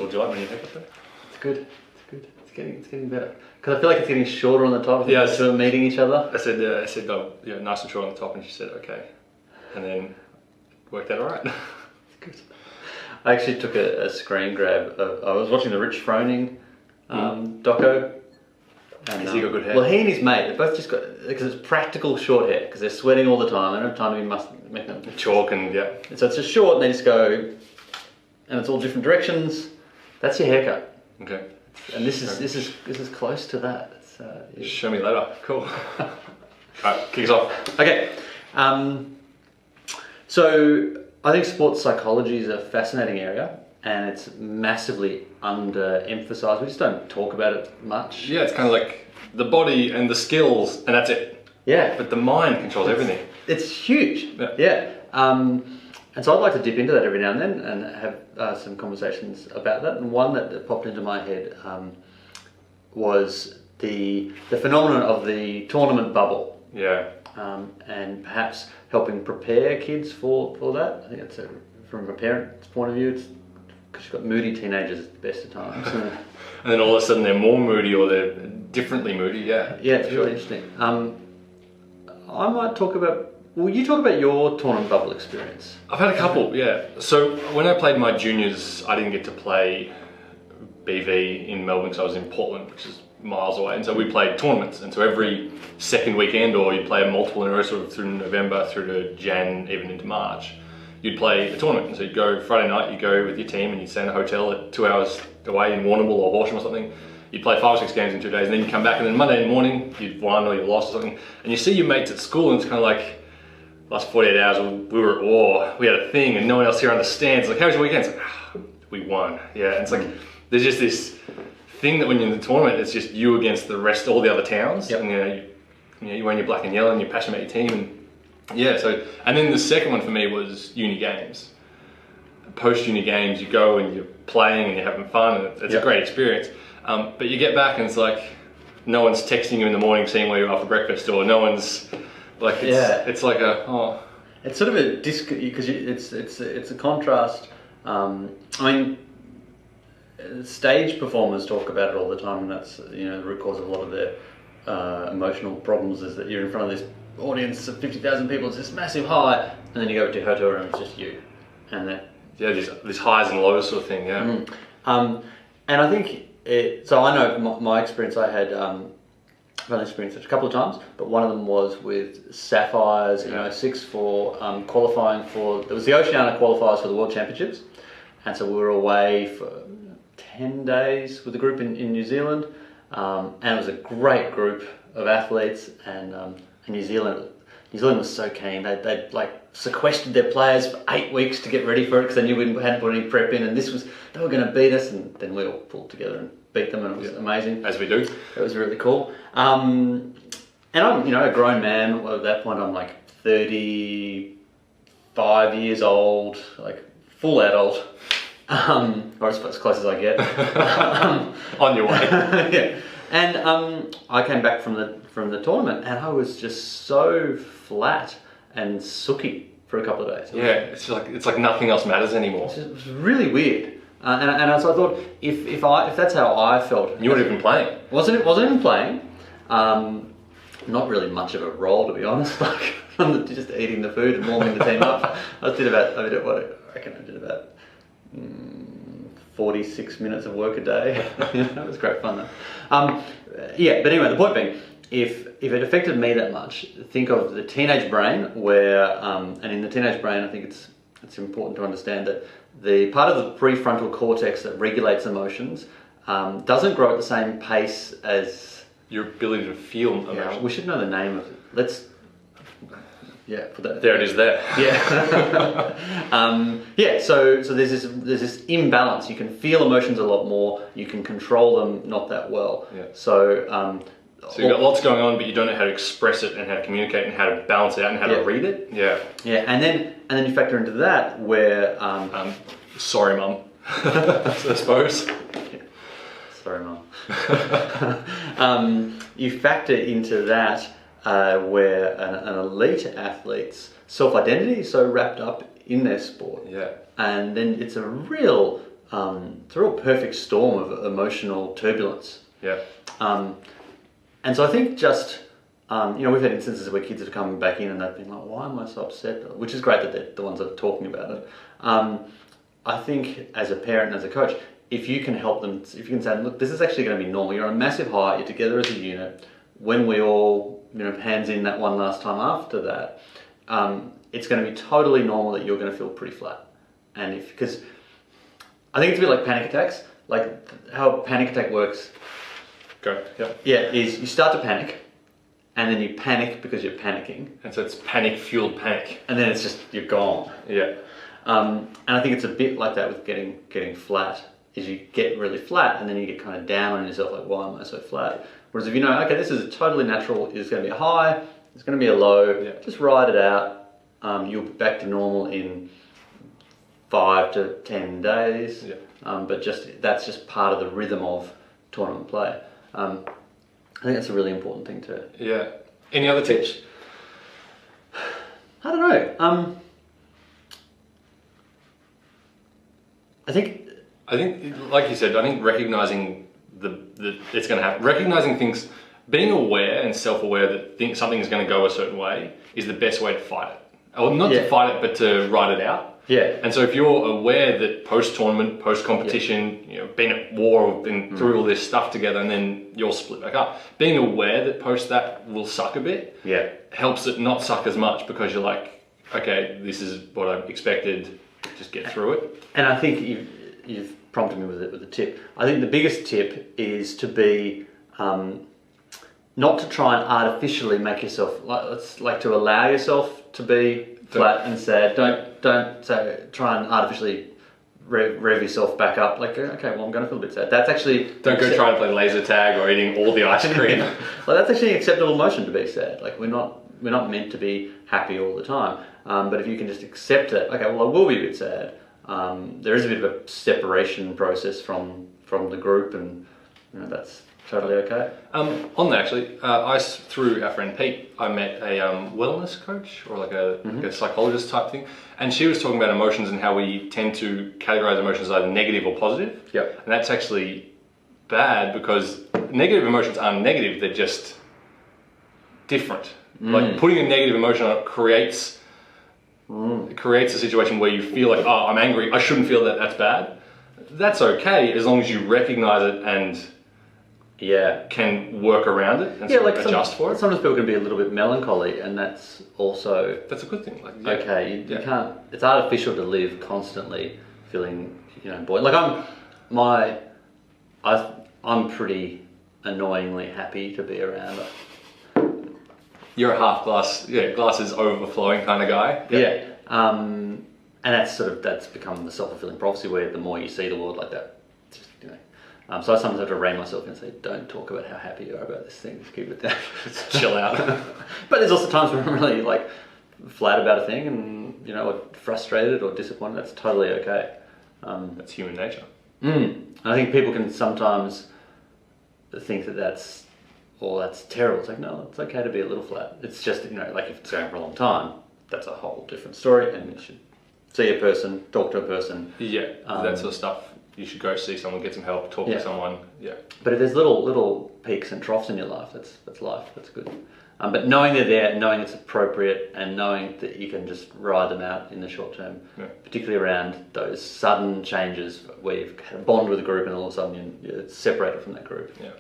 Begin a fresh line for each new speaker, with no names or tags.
Would you like my new haircut though?
It's good. It's getting better. Because I feel like it's getting shorter on the top. Yeah, so we're meeting each other.
I said, oh, yeah, nice and short on the top, and she said, okay. And then worked out all right.
It's good. I actually took a screen grab I was watching the Rich Froning doco. And,
has he got good hair?
Well, he and his mate, they both just got, because it's practical short hair, because they're sweating all the time. They don't have time to make them
chalk and yeah.
And so it's just short, and they just go, and it's all different directions. That's your haircut.
Okay.
And this is close to that. It's,
show me later. Cool. Alright, kick us off.
Okay. So I think sports psychology is a fascinating area, and it's massively under-emphasized. We just don't talk about it much.
Yeah, it's kind of like the body and the skills, and that's it.
Yeah.
But the mind controls everything.
It's huge. Yeah. And so I'd like to dip into that every now and then and have some conversations about that. And one that popped into my head was the phenomenon of the tournament bubble.
Yeah.
And perhaps helping prepare kids for that. I think it's from a parent's point of view, it's because you've got moody teenagers at the best of times.
And then all of a sudden they're more moody or they're differently moody. Yeah.
Yeah, it's really interesting. I might talk about. Will you talk about your tournament bubble experience?
I've had a couple, yeah. So when I played my juniors, I didn't get to play BV in Melbourne because I was in Portland, which is miles away. And so we played tournaments. And so every second weekend, or you'd play a multiple in a row, sort of through November through to Jan, even into March, you'd play a tournament. And so you'd go Friday night, you'd go with your team and you'd stay in a hotel 2 hours away in Warrnambool or Horsham or something. You'd play 5 or 6 games in 2 days, and then you'd come back, and then Monday morning, you'd won or you lost or something. And you see your mates at school, and it's kind of like, last 48 hours, we were at war. We had a thing, and no one else here understands. It's like, how was your weekend? It's like, we won. Yeah, and it's like, there's just this thing that when you're in the tournament, it's just you against the rest, all the other towns.
Yep.
And you're wearing your black and yellow, and you're passionate about your team. And yeah, so, and then the second one for me was uni games. Post uni games, you go and you're playing and you're having fun, and it's a great experience. But you get back and it's like, no one's texting you in the morning saying where you are for breakfast, or no one's, like, it's like
it's sort of a because it's a contrast. I mean, stage performers talk about it all the time, and that's the root cause of a lot of their emotional problems is that you're in front of this audience of 50,000 people. It's this massive high, and then you go to your hotel room, it's just you, and that
these highs and lows sort of thing. Yeah.
And I think so. I know my experience. I had. I've only experienced it a couple of times, but one of them was with Sapphires in 06 for qualifying for, there was the Oceania qualifiers for the World Championships, and so we were away for 10 days with a group in New Zealand, and it was a great group of athletes, and New Zealand was so keen. They'd like sequestered their players for 8 weeks to get ready for it because they knew we hadn't put any prep in, and they were going to beat us, and then we all pulled together and beat them, and it was amazing.
As we do.
It was really cool. And I'm, a grown man. At that point, I'm like 35 years old, like full adult, or as close as I get.
On your way.
Yeah. And I came back from the tournament, and I was just so flat and sooky for a couple of days.
It's like nothing else matters anymore.
It was really weird. And so I thought, if that's how I felt,
you weren't even playing.
Wasn't even playing. Not really much of a role, to be honest. Like just eating the food and warming the team up. I did about 46 minutes of work a day. That was great fun though. But anyway, the point being, if it affected me that much, think of the teenage brain where, and in the teenage brain, I think it's important to understand that the part of the prefrontal cortex that regulates emotions doesn't grow at the same pace as
your ability to feel emotions.
Yeah, we should know the name of it. Put that.
There it is there.
Yeah. So there's this imbalance. You can feel emotions a lot more. You can control them not that well.
Yeah.
So
you've got lots going on, but you don't know how to express it and how to communicate and how to balance it out and how to read it. Yeah.
Yeah, and then you factor into that where
sorry, Mum. I suppose.
Sorry, Mum. You factor into that where an elite athlete's self-identity is so wrapped up in their sport.
Yeah.
And then it's a real it's a real perfect storm of emotional turbulence.
Yeah.
And so I think just, we've had instances where kids have come back in and they've been like, why am I so upset? Which is great that they're the ones that are talking about it. I think as a parent and as a coach, if you can help them, if you can say, look, this is actually going to be normal. You're on a massive high, you're together as a unit. When we all, hands in that one last time after that, it's going to be totally normal that you're going to feel pretty flat. And because I think it's a bit like panic attacks, like how a panic attack works.
Go. Yeah.
Yeah, is you start to panic, and then you panic because you're panicking.
And so it's panic-fueled panic.
And then it's just, you're gone.
Yeah.
And I think it's a bit like that with getting flat, is you get really flat and then you get kind of down on yourself, like, why am I so flat? Whereas if you know, okay, this is totally natural, there's going to be a high, there's going to be a low, just ride it out. You'll be back to normal in 5 to 10 days.
Yeah.
But that's just part of the rhythm of tournament play. I think that's a really important thing to...
Yeah. Any other tips?
I don't know. I think,
like you said, I think recognizing the it's going to happen, recognizing things, being aware and self-aware that something is going to go a certain way is the best way to fight it. Or not to fight it, but to ride it out.
Yeah.
And so if you're aware that post-tournament, post-competition, been at war or been through all this stuff together and then you're split back up, being aware that post that will suck a bit, helps it not suck as much because you're like, okay, this is what I expected, just get through it.
And I think you've prompted me with a tip. I think the biggest tip is to be not to try and artificially make yourself like to allow yourself to be flat and sad. Don't try and artificially rev yourself back up. Like, okay, well, I'm going to feel a bit sad. That's actually
don't go trying to play laser tag or eating all the ice cream.
Well, that's actually an acceptable emotion to be sad. Like, we're not meant to be happy all the time. But if you can just accept it, okay, well, I will be a bit sad. There is a bit of a separation process from the group, and that's totally okay.
On that, actually, through our friend Pete, I met a wellness coach or like a psychologist type thing, and she was talking about emotions and how we tend to categorize emotions as either negative or positive.
Yep.
And that's actually bad because negative emotions aren't negative; they're just different. Like putting a negative emotion on it creates a situation where you feel like, oh, I'm angry, I shouldn't feel that, that's bad. That's okay as long as you recognize it and can work around it and adjust for it.
Sometimes people can be a little bit melancholy, and that's
a good thing. Like,
okay, you can't. It's artificial to live constantly feeling, buoyant. Like I'm pretty annoyingly happy to be around.
You're a half glass, glass is overflowing kind of guy.
Yeah. And that's become the self-fulfilling prophecy where the more you see the world like that, so I sometimes have to rein myself and say, don't talk about how happy you are about this thing, just keep it down.
Just chill out.
But there's also times when I'm really flat about a thing and, or frustrated or disappointed. That's totally okay.
That's human nature.
I think people can sometimes think that's terrible. It's like, no, it's okay to be a little flat. It's just, like if it's going for a long time, that's a whole different story, and you should see a person, talk to a person.
Yeah, that sort of stuff. You should go see someone, get some help, talk to someone. Yeah.
But if there's little peaks and troughs in your life, that's life. That's good. But knowing they're there, knowing it's appropriate, and knowing that you can just ride them out in the short term, particularly around those sudden changes where you've had a bond with a group and all of a sudden you're separated from that group.
Yeah.